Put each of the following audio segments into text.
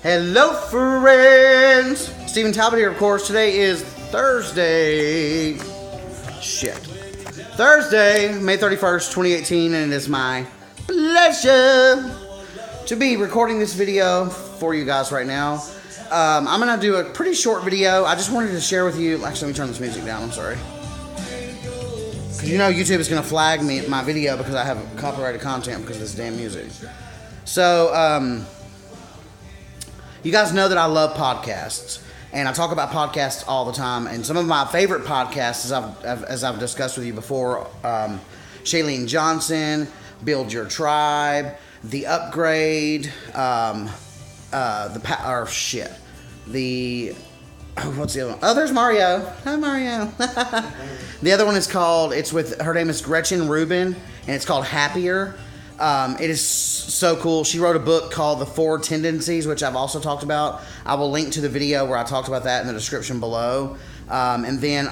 Hello, friends! Stephen Talbot here, of course. Today is Thursday. Thursday, May 31st, 2018, and it is my pleasure to be recording this video for you guys right now. I'm going to do a pretty short video. I just wanted to share with you... Actually, let me turn this music down. I'm sorry. Because you know YouTube is going to flag my video because I have copyrighted content because of this damn music. So, you guys know that I love podcasts, and I talk about podcasts all the time. And some of my favorite podcasts, as I've discussed with you before, Shailene Johnson, Build Your Tribe, The Upgrade, what's the other one? Oh, there's Mario. Hi, Mario. The other one is called, her name is Gretchen Rubin, and it's called Happier. It is so cool. She wrote a book called The Four Tendencies, which I've also talked about. I will link to the video where I talked about that in the description below. And then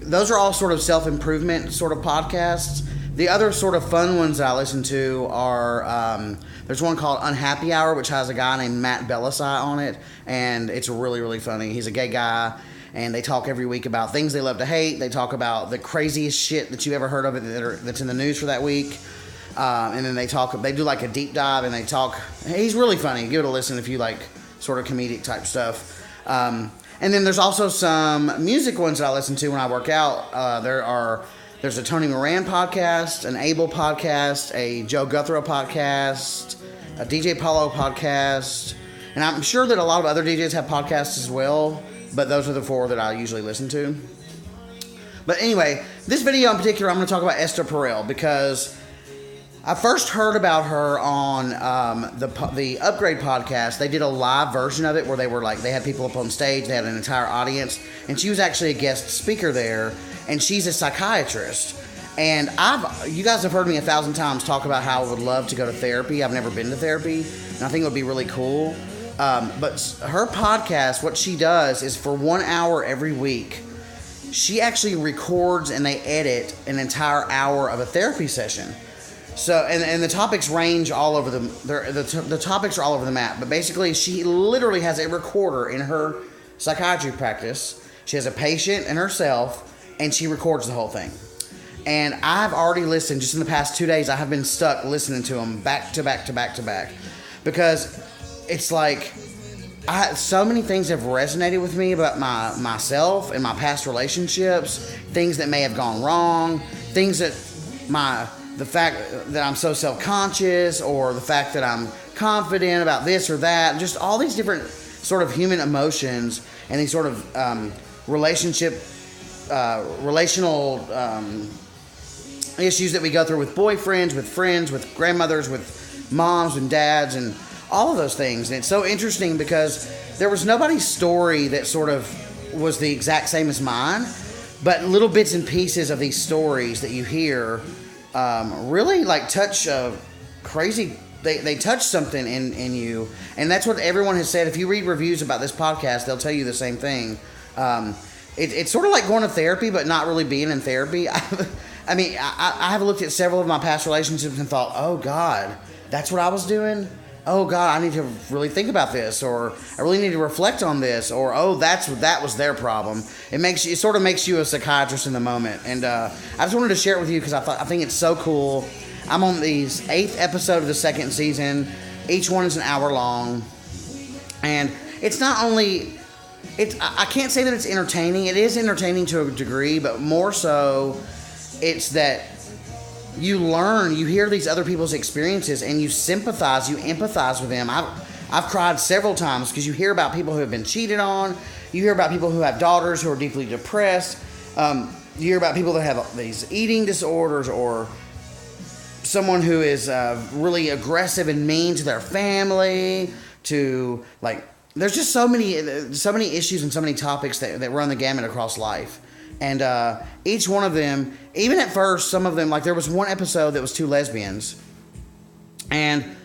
those are all sort of self-improvement sort of podcasts. The other sort of fun ones that I listen to are, there's one called Unhappy Hour, which has a guy named Matt Bellassai on it, and it's really, really funny. He's a gay guy, and they talk every week about things they love to hate. They talk about the craziest shit that you ever heard of that's in the news for that week. And then they do like a deep dive, and they talk. He's really funny. Give it a listen if you like sort of comedic type stuff. And then there's also some music ones that I listen to when I work out. There's a Tony Moran podcast, an Abel podcast, a Joe Guthrie podcast, a DJ Paulo podcast, and I'm sure that a lot of other DJs have podcasts as well, but those are the four that I usually listen to. But anyway, this video in particular, I'm going to talk about Esther Perel because I first heard about her on the Upgrade podcast. They did a live version of it where they had people up on stage, they had an entire audience, and she was actually a guest speaker there, and she's a psychiatrist. And you guys have heard me 1,000 times talk about how I would love to go to therapy. I've never been to therapy, and I think it would be really cool. But her podcast, what she does is for 1 hour every week, she actually records and they edit an entire hour of a therapy session. So, and the topics range all over the topics are all over the map. But basically, she literally has a recorder in her psychiatry practice. She has a patient and herself, and she records the whole thing. And I've already listened, just in the past 2 days, I have been stuck listening to them back to back to back to back. Because it's like, so many things have resonated with me about myself and my past relationships, things that may have gone wrong, things that the fact that I'm so self-conscious, or the fact that I'm confident about this or that, just all these different sort of human emotions and these sort of relational issues that we go through with boyfriends, with friends, with grandmothers, with moms and dads, and all of those things. And it's so interesting because there was nobody's story that sort of was the exact same as mine, but little bits and pieces of these stories that you hear really like touch crazy. They touch something in you, and that's what everyone has said. If you read reviews about this podcast, they'll tell you the same thing. It's sort of like going to therapy, but not really being in therapy. I mean, I have looked at several of my past relationships and thought, oh God, that's what I was doing. Oh God, I need to really think about this, or I really need to reflect on this, or oh, that was their problem. It sort of makes you a psychiatrist in the moment, and I just wanted to share it with you because I think it's so cool. I'm on the 8th episode of the 2nd season. Each one is an hour long, and it's not only I can't say that it's entertaining. It is entertaining to a degree, but more so, it's that you learn, you hear these other people's experiences, and you sympathize, you empathize with them. I've cried several times because you hear about people who have been cheated on. You hear about people who have daughters who are deeply depressed. You hear about people that have these eating disorders, or someone who is really aggressive and mean to their family. There's just so many issues and so many topics that run the gamut across life. And each one of them, even at first, some of them, like there was one episode that was 2 lesbians. And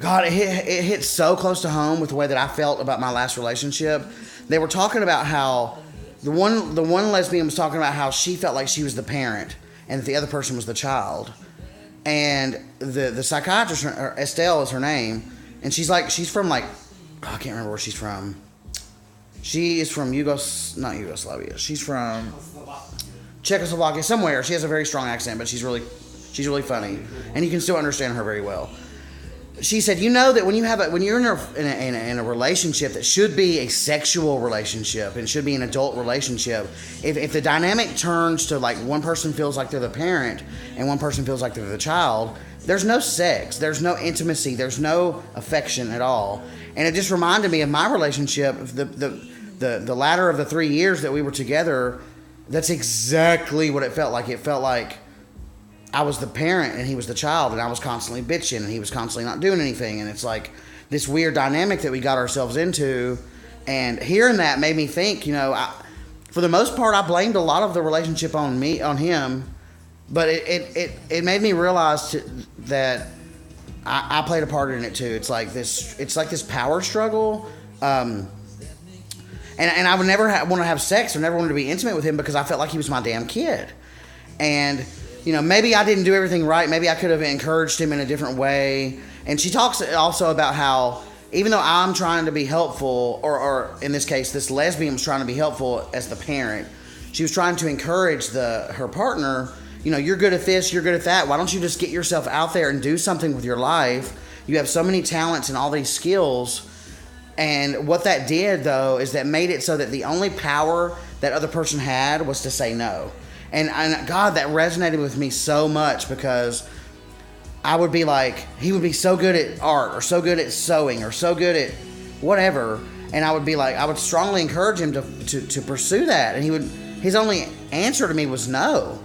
God, it hit so close to home with the way that I felt about my last relationship. They were talking about how the one lesbian was talking about how she felt like she was the parent and that the other person was the child. And the psychiatrist, Estelle is her name, and she's from like I can't remember where she's from. She is from not Yugoslavia. She's from Czechoslovakia, somewhere. She has a very strong accent, but she's really funny, and you can still understand her very well. She said, you know that when you're in a relationship that should be a sexual relationship and should be an adult relationship, if the dynamic turns to like one person feels like they're the parent and one person feels like they're the child, there's no sex, there's no intimacy, there's no affection at all. And it just reminded me of my relationship, the latter of the 3 years that we were together. That's exactly what it felt like. It felt like I was the parent and he was the child, and I was constantly bitching and he was constantly not doing anything. And it's like this weird dynamic that we got ourselves into. And hearing that made me think, for the most part, I blamed a lot of the relationship on him, but it made me realize that I played a part in it too. It's like this power struggle. And I would never want to have sex or never wanted to be intimate with him because I felt like he was my damn kid. And maybe I didn't do everything right. Maybe I could have encouraged him in a different way. And she talks also about how even though I'm trying to be helpful, or in this case, this lesbian was trying to be helpful as the parent, she was trying to encourage her partner, you're good at this, you're good at that. Why don't you just get yourself out there and do something with your life? You have so many talents and all these skills. And what that did, though, is that made it so that the only power that other person had was to say no. And God, that resonated with me so much, because I would be like, he would be so good at art or so good at sewing or so good at whatever. And I would be like, I would strongly encourage him to pursue that. And his only answer to me was no.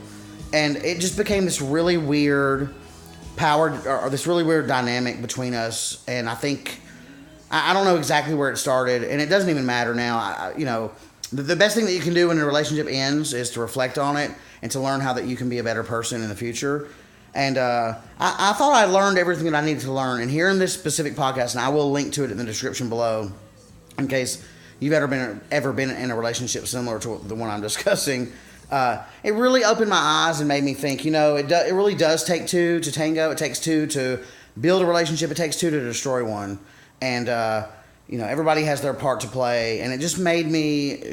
And it just became this really weird or this really weird dynamic between us. And I think, I don't know exactly where it started, and it doesn't even matter now. The best thing that you can do when a relationship ends is to reflect on it and to learn how that you can be a better person in the future. And I thought I learned everything that I needed to learn. And here in this specific podcast, and I will link to it in the description below, in case you've ever been in a relationship similar to the one I'm discussing, it really opened my eyes and made me think. It really does take two to tango. It takes two to build a relationship. It takes two to destroy one. And, everybody has their part to play. And it just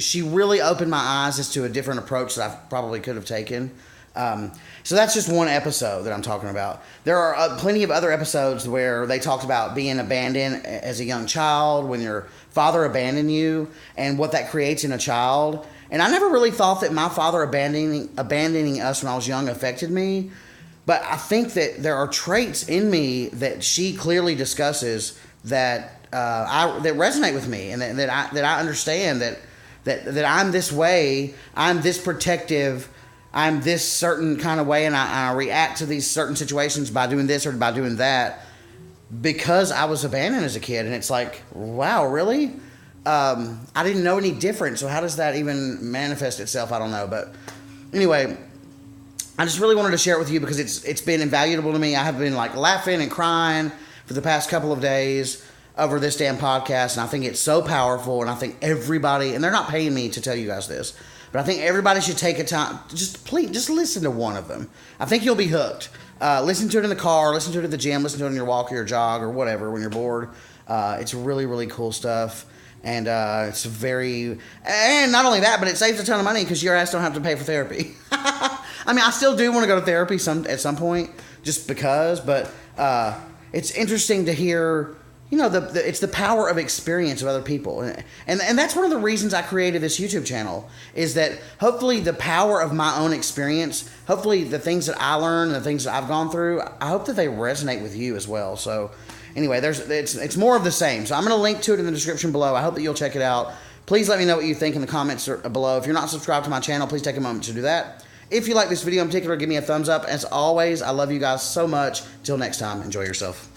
she really opened my eyes as to a different approach that I probably could have taken. So that's just one episode that I'm talking about. There are plenty of other episodes where they talked about being abandoned as a young child, when your father abandoned you, and what that creates in a child. And I never really thought that my father abandoning us when I was young affected me. But I think that there are traits in me that she clearly discusses that that resonate with me, and that I understand that I'm this way, I'm this protective, I'm this certain kind of way, and I react to these certain situations by doing this or by doing that because I was abandoned as a kid. And it's like, wow, really? I didn't know any different. So how does that even manifest itself? I don't know. But anyway, I just really wanted to share it with you because it's been invaluable to me. I have been like laughing and crying for the past couple of days over this damn podcast, and I think it's so powerful, and I think everybody, and they're not paying me to tell you guys this, but I think everybody should take a time, just listen to one of them. I think you'll be hooked. Listen to it in the car, listen to it at the gym, listen to it on your walk or your jog or whatever when you're bored. It's really, really cool stuff, and it's and not only that, but it saves a ton of money because your ass don't have to pay for therapy. I mean, I still do want to go to therapy at some point, just because, but it's interesting to hear, it's the power of experience of other people. And that's one of the reasons I created this YouTube channel, is that hopefully the power of my own experience, hopefully the things that I learned, the things that I've gone through, I hope that they resonate with you as well. So anyway, it's more of the same. So I'm going to link to it in the description below. I hope that you'll check it out. Please let me know what you think in the comments below. If you're not subscribed to my channel, please take a moment to do that. If you like this video in particular, give me a thumbs up. As always, I love you guys so much. Till next time, enjoy yourself.